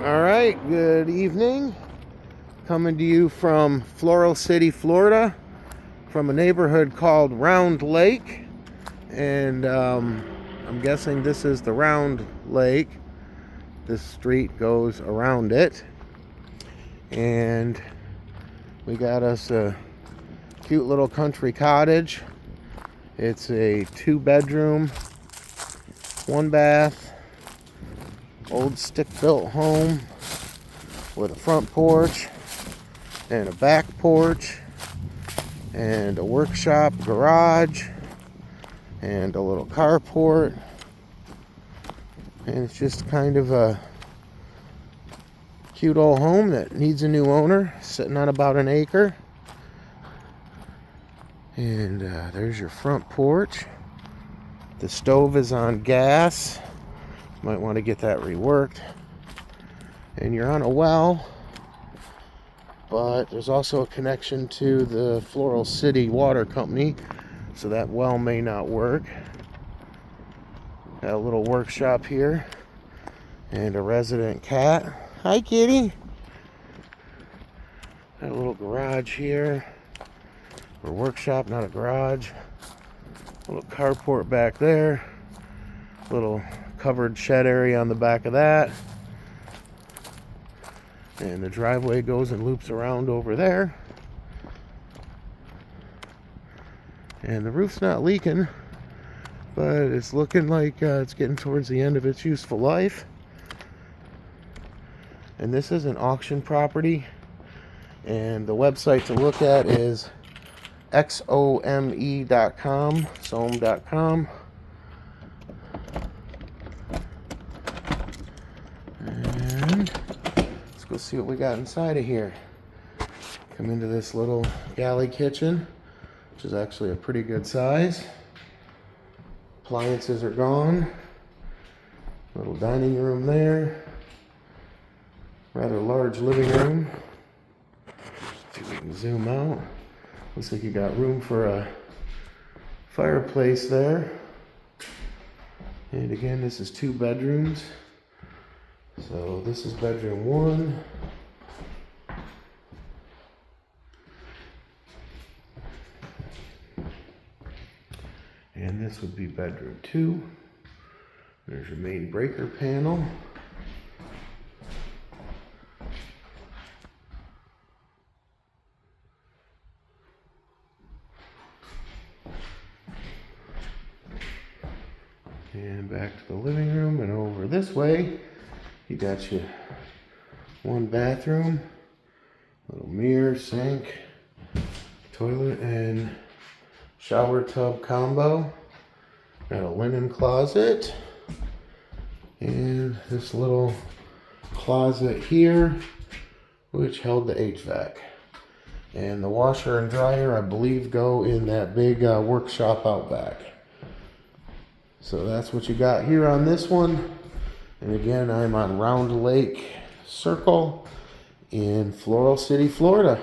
All right, good evening. Coming to you from Floral City, Florida, from a neighborhood called Round Lake. And I'm guessing this is the Round Lake. This street goes around it. And we got us a cute little country cottage. It's a 2-bedroom, 1-bath, old stick-built home with a front porch and a back porch and a workshop garage and a little carport. And it's just kind of a cute old home that needs a new owner, sitting on about an acre. And there's your front porch. The stove is on gas. Might want to get that reworked. And you're on a well, but there's also a connection to the Floral City Water Company, so that well may not work. Got a little workshop here and a resident cat. Hi, kitty. Got a little garage here, or workshop, not a garage. A little carport back there. Little covered shed area on the back of that. And the driveway goes and loops around over there. And the roof's not leaking, but it's looking like it's getting towards the end of its useful life. And this is an auction property. And the website to look at is xome.com, some.com. And let's go see what we got inside of here. Come into this little galley kitchen, which is actually a pretty good size. Appliances are gone. Little dining room there. Rather large living room. See if we can zoom out. Looks like you got room for a fireplace there. And again, this is 2 bedrooms. So this is bedroom 1. And this would be bedroom 2. There's your main breaker panel. And back to the living room, and over this way you got your 1 bathroom, little mirror, sink, toilet, and shower tub combo. Got a linen closet, and this little closet here, which held the HVAC. And the washer and dryer, I believe, go in that big workshop out back. So that's what you got here on this one. And again, I'm on Round Lake Circle in Floral City, Florida.